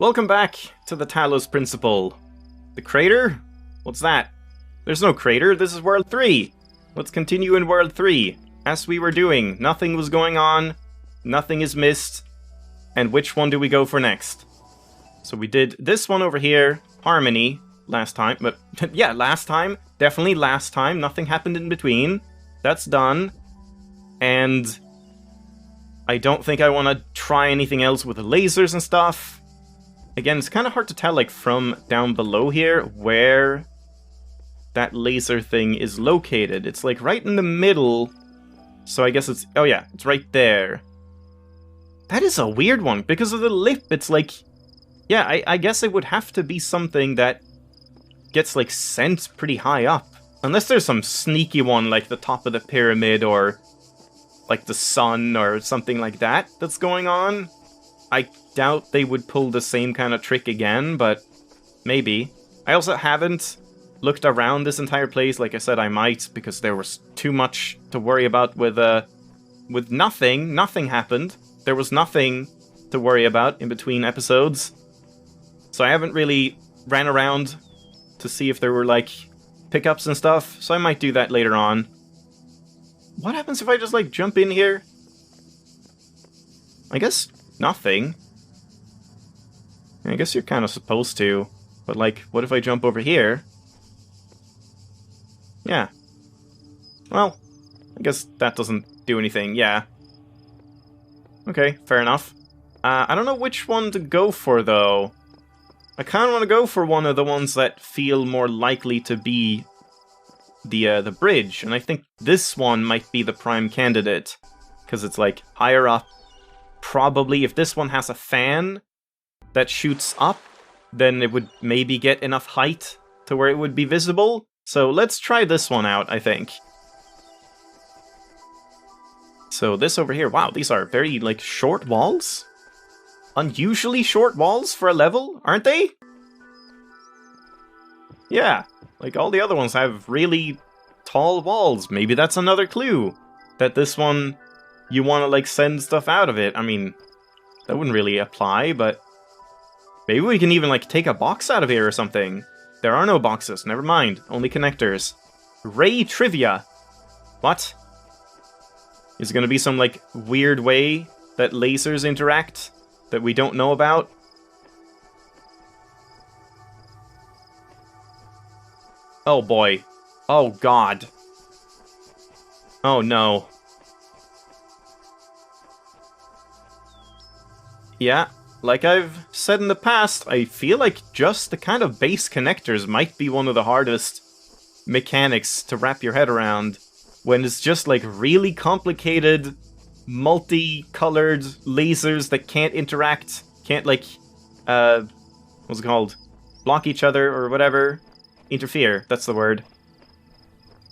Welcome back to the Talos Principle. The crater? What's that? There's no crater, this is World 3! Let's continue in World 3. As we were doing, nothing was going on, nothing is missed, and which one do we go for next? So we did this one over here, Harmony, last time, but yeah, last time, definitely last time, nothing happened in between. That's done, and I don't think I want to try anything else with the lasers and stuff. Again, it's kind of hard to tell, like, from down below here, where that laser thing is located. It's, like, right in the middle, so I guess it's... oh yeah, it's right there. That is a weird one, because of the lip, it's like... yeah, I guess it would have to be something that gets, like, sent pretty high up. Unless there's some sneaky one, like the top of the pyramid, or like the sun, or something like that that's going on. I doubt they would pull the same kind of trick again, but maybe. I also haven't looked around this entire place. Like I said, I might, because there was too much to worry about with nothing. Nothing happened. There was nothing to worry about in between episodes. So I haven't really ran around to see if there were, like, pickups and stuff, so I might do that later on. What happens if I just, like, jump in here? I guess nothing. I guess you're kind of supposed to, but, like, what if I jump over here? Yeah. Well, I guess that doesn't do anything, yeah. Okay, fair enough. I don't know which one to go for, though. I kind of want to go for one of the ones that feel more likely to be the bridge, and I think this one might be the prime candidate, because it's, like, higher up. Probably, if this one has a fan that shoots up, then it would maybe get enough height to where it would be visible. So let's try this one out, I think. So this over here, wow, these are very, like, short walls? Unusually short walls for a level, aren't they? Yeah, like all the other ones have really tall walls. Maybe that's another clue. That this one, you want to, like, send stuff out of it. I mean, that wouldn't really apply, but maybe we can even, like, take a box out of here or something. There are no boxes, never mind. Only connectors. Ray trivia. What? Is it gonna be some, like, weird way that lasers interact that we don't know about? Oh boy. Oh god. Oh no. Yeah, like I've said in the past, I feel like just the kind of base connectors might be one of the hardest mechanics to wrap your head around. When it's just, like, really complicated, multicolored lasers that can't interact, can't, like, what's it called? Block each other or whatever. Interfere, that's the word.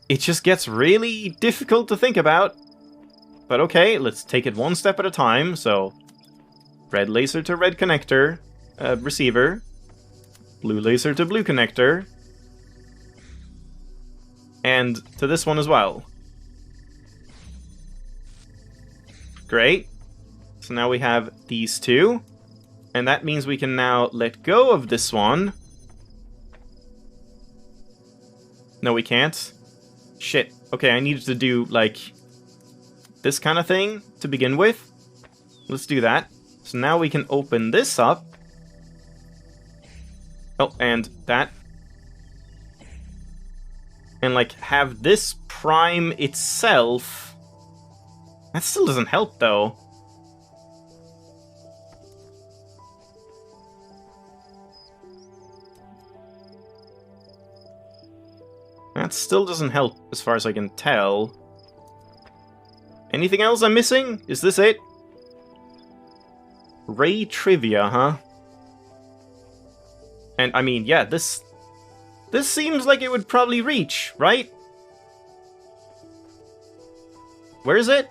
It just gets really difficult to think about. But okay, let's take it one step at a time. So, red laser to red connector, receiver. Blue laser to blue connector. And to this one as well. Great. So now we have these two. And that means we can now let go of this one. No, we can't. Shit. Okay, I needed to do, like, this kind of thing to begin with. Let's do that. So now we can open this up. Oh, and that. And, like, have this prime itself. That still doesn't help, though. That still doesn't help, as far as I can tell. Anything else I'm missing? Is this it? Ray trivia, huh? And, I mean, yeah, this seems like it would probably reach, right? Where is it?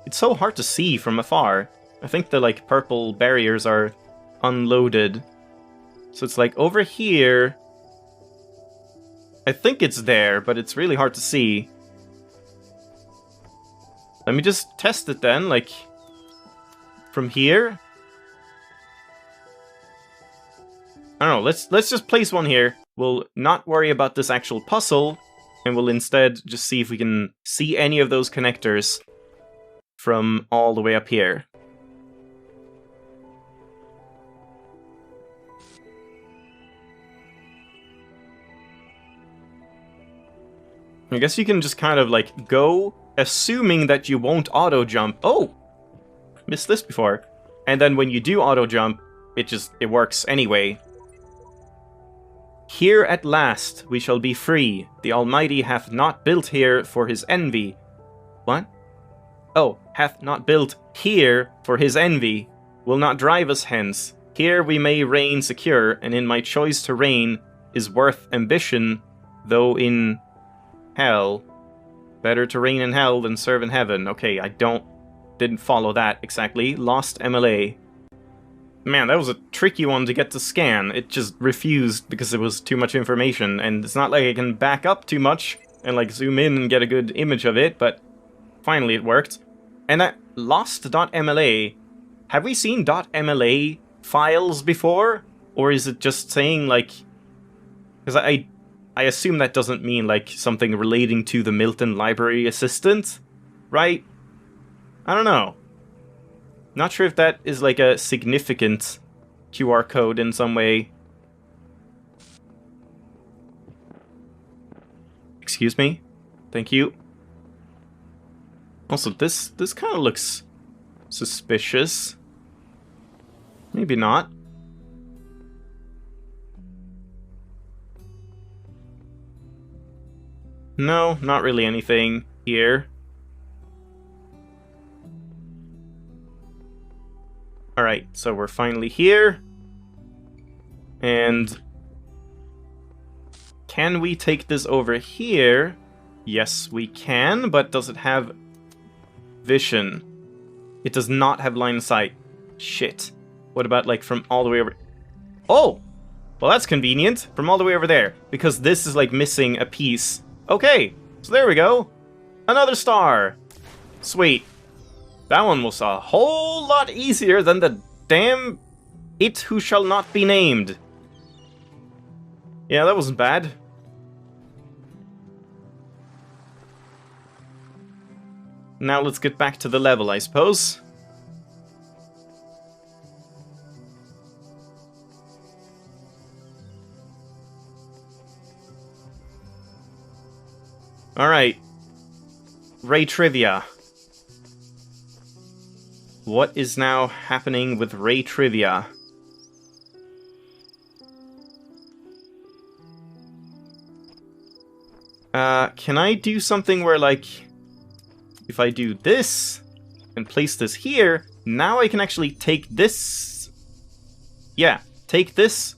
It's so hard to see from afar. I think the, like, purple barriers are unloaded. So it's, like, over here. I think it's there, but it's really hard to see. Let me just test it then, like, from here. I don't know, let's just place one here. We'll not worry about this actual puzzle, and we'll instead just see if we can see any of those connectors from all the way up here. I guess you can just kind of like go, assuming that you won't auto jump. Oh! Missed this before. And then when you do auto jump, it works anyway. Here at last we shall be free. The Almighty hath not built here for his envy. What? Oh, hath not built here for his envy. Will not drive us hence. Here we may reign secure, and in my choice to reign is worth ambition, though in hell. Better to reign in hell than serve in heaven. Okay, I didn't follow that exactly. Lost MLA. Man, that was a tricky one to get to scan. It just refused because it was too much information, and it's not like I can back up too much and like zoom in and get a good image of it, but finally it worked. And that lost.mla, have we seen .mla files before? Or is it just saying like... Because I assume that doesn't mean like something relating to the Milton Library Assistant, right? I don't know. Not sure if that is like a significant QR code in some way. Excuse me? Thank you. Also, this kind of looks suspicious. Maybe not. No, not really anything here. Alright, so we're finally here. And can we take this over here? Yes, we can, but does it have vision? It does not have line of sight. Shit. What about, like, from all the way over... Oh! Well, that's convenient. From all the way over there. Because this is, like, missing a piece. Okay, so there we go. Another star. Sweet. That one was a whole lot easier than the damn It Who Shall Not Be Named. Yeah, that wasn't bad. Now let's get back to the level, I suppose. Alright. Ray Trivia. What is now happening with Ray Trivia? Can I do something where, like, if I do this and place this here, now I can actually take this... Yeah, take this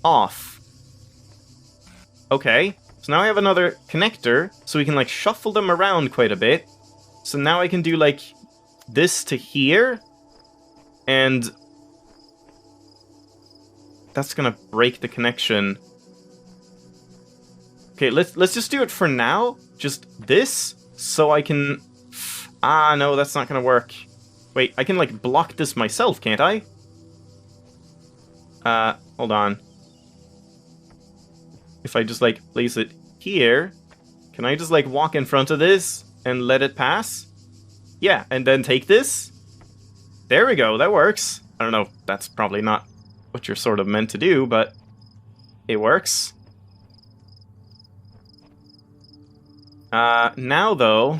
off. Okay, so now I have another connector, so we can, like, shuffle them around quite a bit. So now I can do, like, this to here, and that's gonna break the connection. Okay, let's just do it for now. Just this, so I can... Ah, no, that's not gonna work. Wait, I can, like, block this myself, can't I? Hold on. If I just, like, place it here, can I just, like, walk in front of this and let it pass? Yeah, and then take this. There we go, that works. I don't know, that's probably not what you're sort of meant to do, but it works. Now, though,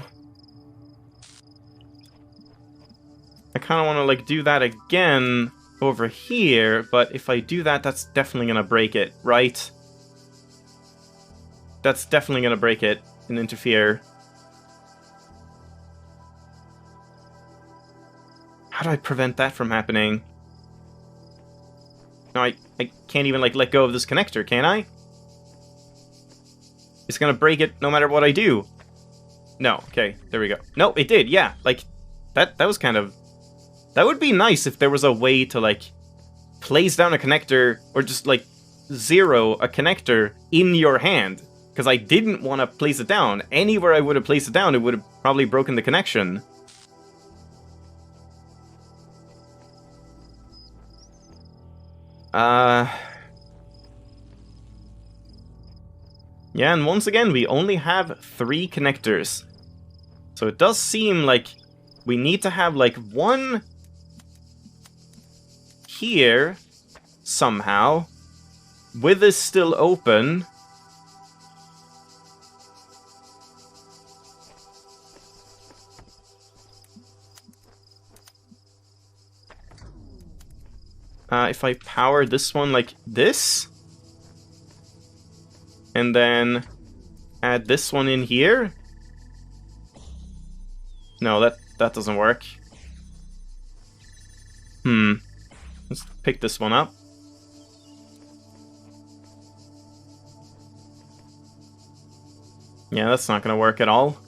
I kind of want to, like, do that again over here, but if I do that, that's definitely going to break it, right? That's definitely going to break it and interfere. How do I prevent that from happening? No, I can't even, like, let go of this connector, can I? It's gonna break it no matter what I do. No, okay, there we go. No, it did, yeah. Like, that was kind of... That would be nice if there was a way to, like, place down a connector, or just, like, zero a connector in your hand. Because I didn't want to place it down. Anywhere I would have placed it down, it would have probably broken the connection. Yeah, and once again, we only have 3 connectors. So it does seem like we need to have, like, one here, somehow, with this still open. If I power this one like this, and then add this one in here. No, that doesn't work. Let's pick this one up. Yeah, that's not gonna work at all.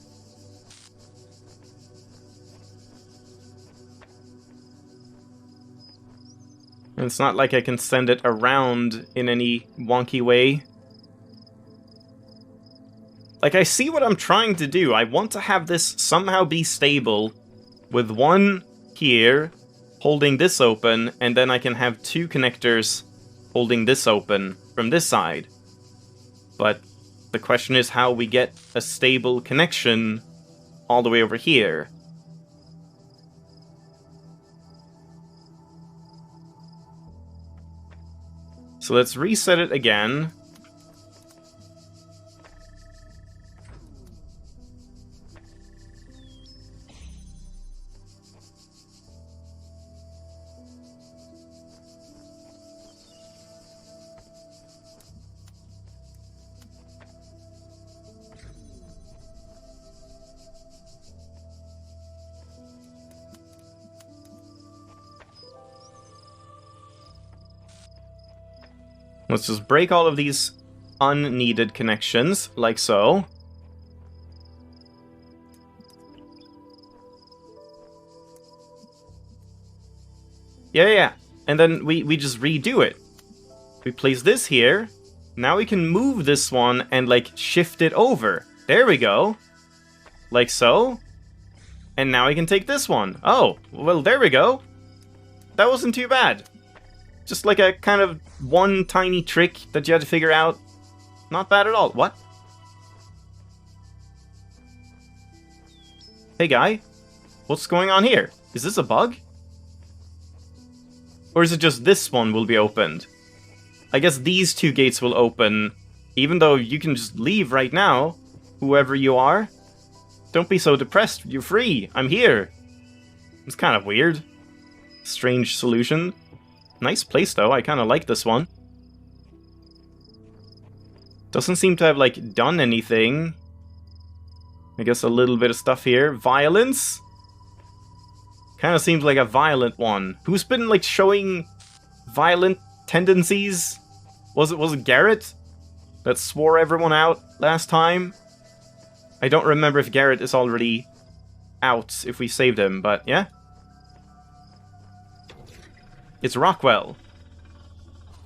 And it's not like I can send it around in any wonky way. Like, I see what I'm trying to do. I want to have this somehow be stable with one here holding this open, and then I can have 2 connectors holding this open from this side. But the question is how we get a stable connection all the way over here. So let's reset it again. Let's just break all of these unneeded connections, like so. Yeah. And then we just redo it. We place this here. Now we can move this one and, like, shift it over. There we go. Like so. And now we can take this one. Oh, well, there we go. That wasn't too bad. Just like a kind of one tiny trick that you had to figure out. Not bad at all. What? Hey guy, what's going on here? Is this a bug? Or is it just this one will be opened? I guess these 2 gates will open, even though you can just leave right now, whoever you are. Don't be so depressed, you're free, I'm here. It's kind of weird. Strange solution. Nice place, though. I kind of like this one. Doesn't seem to have, like, done anything. I guess a little bit of stuff here. Violence? Kind of seems like a violent one. Who's been, like, showing violent tendencies? Was it Garrett that swore everyone out last time? I don't remember if Garrett is already out, if we saved him, but yeah. It's Rockwell.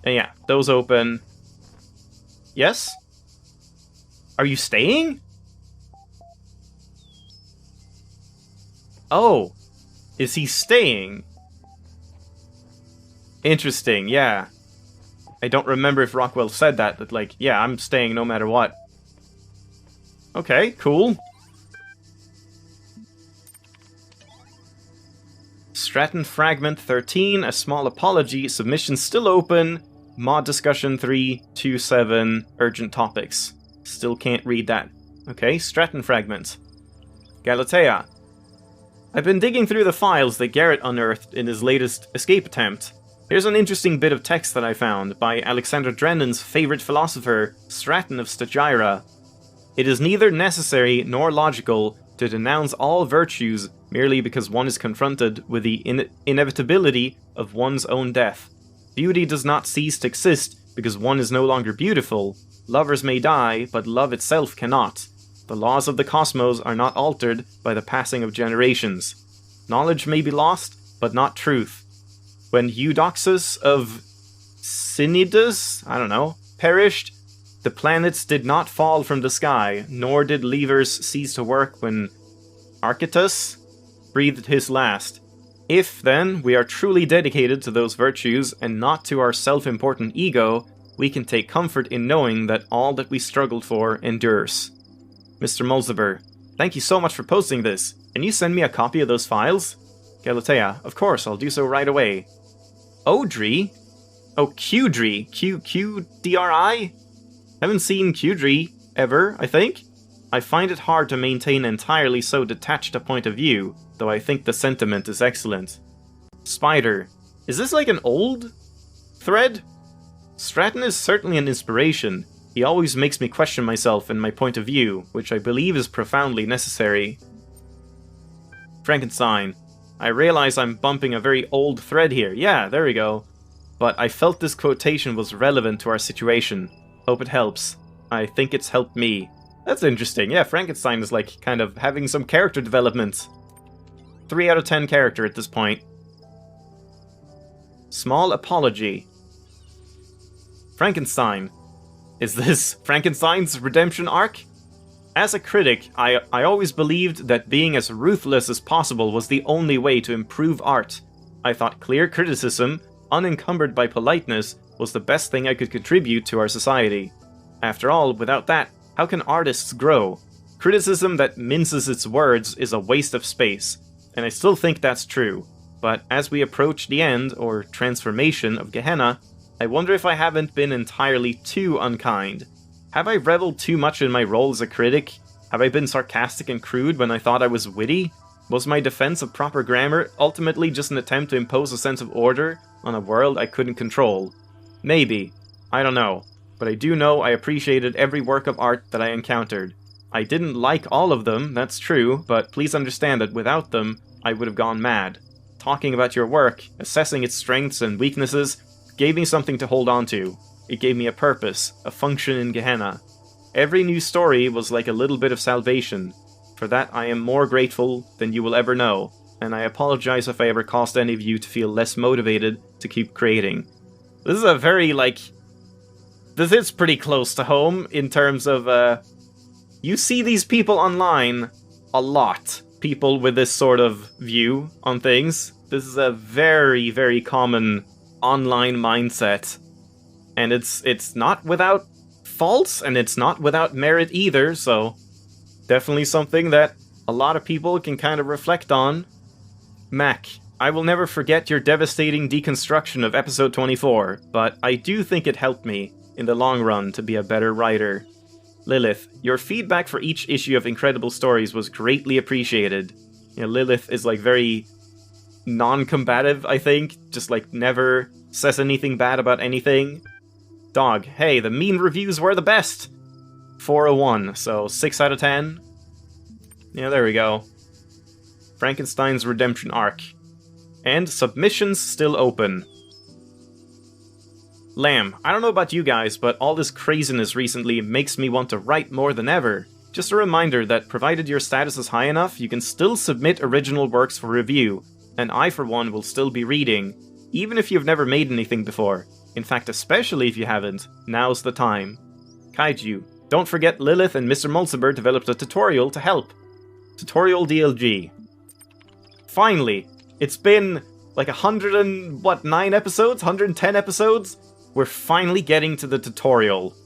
And yeah, those open. Yes? Are you staying? Oh. Is he staying? Interesting, yeah. I don't remember if Rockwell said that, but like, yeah, I'm staying no matter what. Okay, cool. Stratton Fragment 13, a small apology, submission still open, mod discussion 327, urgent topics. Still can't read that. Okay, Stratton Fragment. Galatea. I've been digging through the files that Garrett unearthed in his latest escape attempt. Here's an interesting bit of text that I found by Alexander Drennan's favorite philosopher, Stratton of Stagira. It is neither necessary nor logical to denounce all virtues merely because one is confronted with the inevitability of one's own death. Beauty does not cease to exist because one is no longer beautiful. Lovers may die, but love itself cannot. The laws of the cosmos are not altered by the passing of generations. Knowledge may be lost, but not truth. When Eudoxus of Cnidus, perished, the planets did not fall from the sky, nor did levers cease to work when Archytas breathed his last. If, then, we are truly dedicated to those virtues and not to our self-important ego, we can take comfort in knowing that all that we struggled for endures. Mr. Mulziber, thank you so much for posting this. Can you send me a copy of those files? Galatea, of course, I'll do so right away. Odri? Oh, Qdri. Qdri? Haven't seen Qdri ever, I think. I find it hard to maintain entirely so detached a point of view, though I think the sentiment is excellent. Spider. Is this like an old thread? Stratton is certainly an inspiration. He always makes me question myself and my point of view, which I believe is profoundly necessary. Frankenstein. I realize I'm bumping a very old thread here. Yeah, there we go. But I felt this quotation was relevant to our situation. Hope it helps. I think it's helped me. That's interesting. Yeah, Frankenstein is like kind of having some character development. 3 out of 10 character at this point. Small apology. Frankenstein. Is this Frankenstein's redemption arc? As a critic, I always believed that being as ruthless as possible was the only way to improve art. I thought clear criticism, unencumbered by politeness, was the best thing I could contribute to our society. After all, without that, how can artists grow? Criticism that minces its words is a waste of space, and I still think that's true. But as we approach the end, or transformation, of Gehenna, I wonder if I haven't been entirely too unkind. Have I reveled too much in my role as a critic? Have I been sarcastic and crude when I thought I was witty? Was my defense of proper grammar ultimately just an attempt to impose a sense of order on a world I couldn't control? Maybe. I don't know. But I do know I appreciated every work of art that I encountered. I didn't like all of them, that's true, but please understand that without them, I would have gone mad. Talking about your work, assessing its strengths and weaknesses, gave me something to hold on to. It gave me a purpose, a function in Gehenna. Every new story was like a little bit of salvation. For that I am more grateful than you will ever know, and I apologize if I ever caused any of you to feel less motivated to keep creating. This is a very, this is pretty close to home in terms of, you see these people online a lot. People with this sort of view on things. This is a very, very common online mindset. And it's not without faults, and it's not without merit either, so definitely something that a lot of people can kind of reflect on. Mac, I will never forget your devastating deconstruction of episode 24, but I do think it helped me, in the long run, to be a better writer. Lilith, your feedback for each issue of Incredible Stories was greatly appreciated. You know, Lilith is very non-combative, I think, just never says anything bad about anything. Dog, hey, the mean reviews were the best! 401, so 6 out of 10. Yeah, there we go. Frankenstein's redemption arc. And submissions still open. Lamb, I don't know about you guys, but all this craziness recently makes me want to write more than ever. Just a reminder that provided your status is high enough, you can still submit original works for review, and I for one will still be reading, even if you've never made anything before. In fact, especially if you haven't, now's the time. Kaiju, don't forget Lilith and Mr. Mulziber developed a tutorial to help. Tutorial DLG. Finally, it's been 109 episodes? 110 episodes? We're finally getting to the tutorial.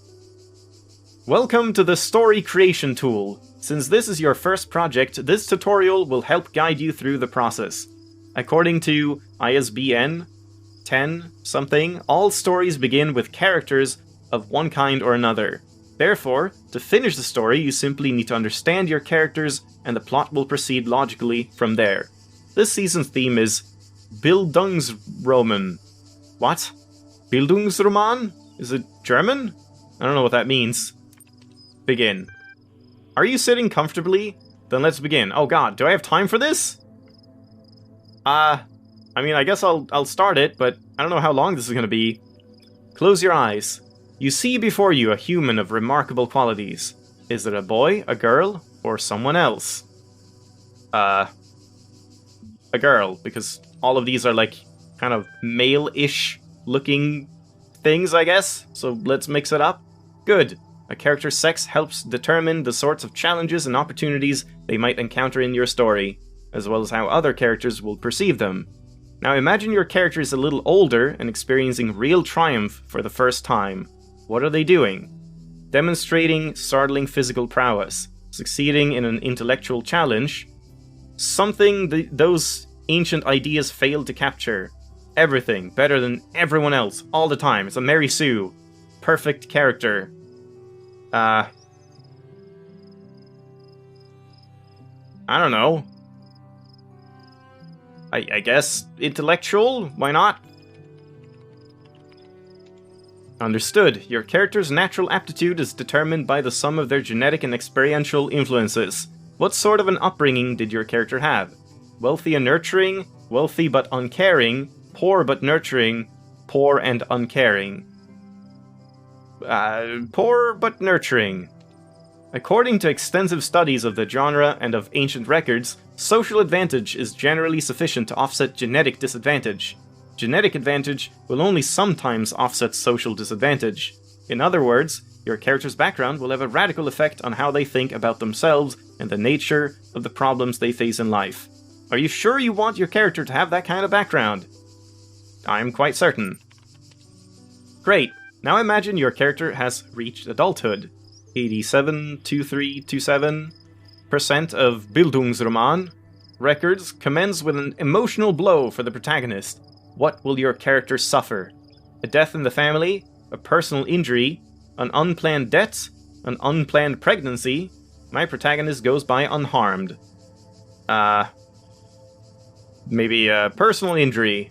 Welcome to the Story Creation Tool. Since this is your first project, this tutorial will help guide you through the process. According to ISBN 10 something, all stories begin with characters of one kind or another. Therefore, to finish the story, you simply need to understand your characters, and the plot will proceed logically from there. This season's theme is Bildungsroman. What? Bildungsroman? Is it German? I don't know what that means. Begin. Are you sitting comfortably? Then let's begin. Oh god, do I have time for this? I guess I'll start it, but I don't know how long this is going to be. Close your eyes. You see before you a human of remarkable qualities. Is it a boy, a girl, or someone else? A girl, because all of these are kind of male-ish looking things, I guess. So let's mix it up. Good. A character's sex helps determine the sorts of challenges and opportunities they might encounter in your story, as well as how other characters will perceive them. Now imagine your character is a little older and experiencing real triumph for the first time. What are they doing? Demonstrating startling physical prowess, succeeding in an intellectual challenge, something those ancient ideas failed to capture. Everything better than everyone else, all the time. It's a Mary Sue. Perfect character. I don't know. I guess intellectual? Why not? Understood. Your character's natural aptitude is determined by the sum of their genetic and experiential influences. What sort of an upbringing did your character have? Wealthy and nurturing, wealthy but uncaring, poor but nurturing, poor and uncaring. Poor but nurturing. According to extensive studies of the genre and of ancient records, social advantage is generally sufficient to offset genetic disadvantage. Genetic advantage will only sometimes offset social disadvantage. In other words, your character's background will have a radical effect on how they think about themselves and the nature of the problems they face in life. Are you sure you want your character to have that kind of background? I'm quite certain. Great. Now imagine your character has reached adulthood. 87.2327% of Bildungsroman records commence with an emotional blow for the protagonist. What will your character suffer? A death in the family? A personal injury? An unplanned debt? An unplanned pregnancy? My protagonist goes by unharmed. Maybe a personal injury.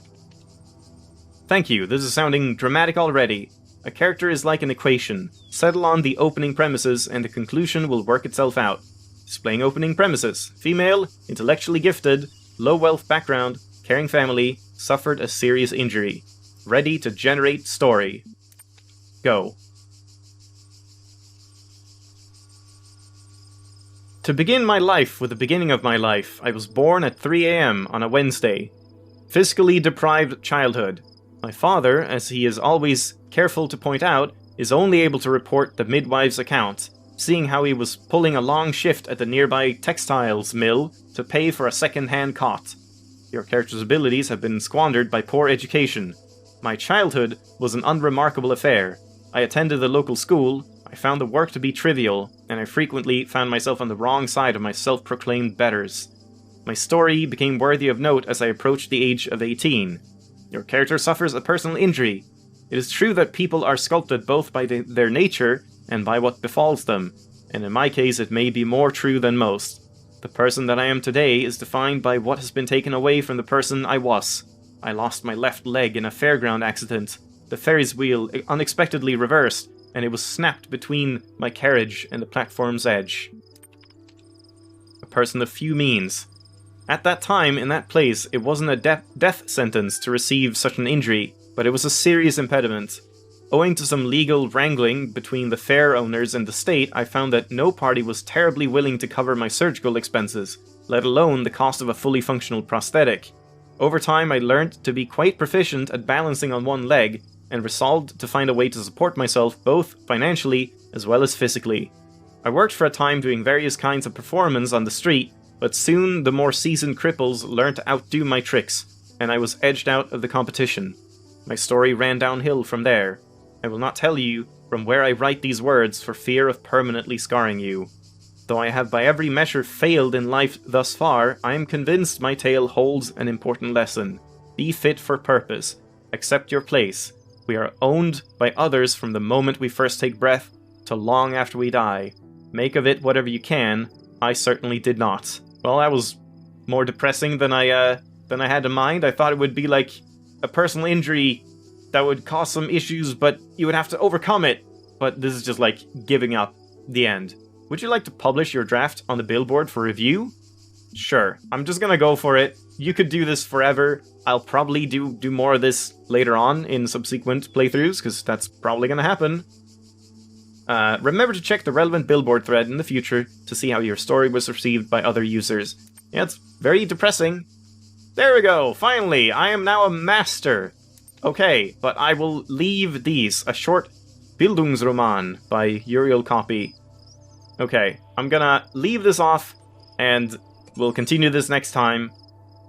Thank you, this is sounding dramatic already. A character is like an equation. Settle on the opening premises and the conclusion will work itself out. Displaying opening premises. Female, intellectually gifted, low wealth background, caring family, suffered a serious injury. Ready to generate story. Go. To begin my life with the beginning of my life, I was born at 3 a.m. on a Wednesday. Fiscally deprived childhood. My father, as he is always careful to point out, is only able to report the midwife's account, seeing how he was pulling a long shift at the nearby textiles mill to pay for a second-hand cot. Your character's abilities have been squandered by poor education. My childhood was an unremarkable affair. I attended the local school, I found the work to be trivial, and I frequently found myself on the wrong side of my self-proclaimed betters. My story became worthy of note as I approached the age of 18. Your character suffers a personal injury. It is true that people are sculpted both by their nature and by what befalls them, and in my case it may be more true than most. The person that I am today is defined by what has been taken away from the person I was. I lost my left leg in a fairground accident. The Ferris wheel unexpectedly reversed, and it was snapped between my carriage and the platform's edge. A person of few means. At that time, in that place, it wasn't a death sentence to receive such an injury, but it was a serious impediment. Owing to some legal wrangling between the fair owners and the state, I found that no party was terribly willing to cover my surgical expenses, let alone the cost of a fully functional prosthetic. Over time, I learned to be quite proficient at balancing on one leg, and resolved to find a way to support myself both financially as well as physically. I worked for a time doing various kinds of performance on the street, but soon the more seasoned cripples learned to outdo my tricks, and I was edged out of the competition. My story ran downhill from there. I will not tell you from where I write these words for fear of permanently scarring you. Though I have by every measure failed in life thus far, I am convinced my tale holds an important lesson. Be fit for purpose. Accept your place. We are owned by others from the moment we first take breath to long after we die. Make of it whatever you can. I certainly did not. Well, that was more depressing than I had in mind. I thought it would be like a personal injury that would cause some issues, but you would have to overcome it. But this is just like giving up. The end. Would you like to publish your draft on the billboard for review? Sure, I'm just gonna go for it. You could do this forever. I'll probably do more of this later on in subsequent playthroughs, because that's probably gonna happen. Remember to check the relevant billboard thread in the future to see how your story was received by other users. Yeah, it's very depressing. There we go, finally, I am now a master. Okay, but I will leave these, a short Bildungsroman by Uriel Copy. Okay, I'm gonna leave this off, and we'll continue this next time.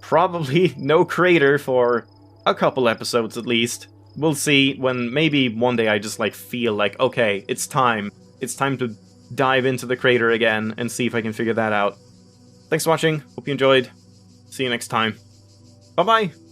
Probably no creator for a couple episodes at least, we'll see when maybe one day I just, like, feel like, okay, it's time. It's time to dive into the crater again and see if I can figure that out. Thanks for watching. Hope you enjoyed. See you next time. Bye-bye!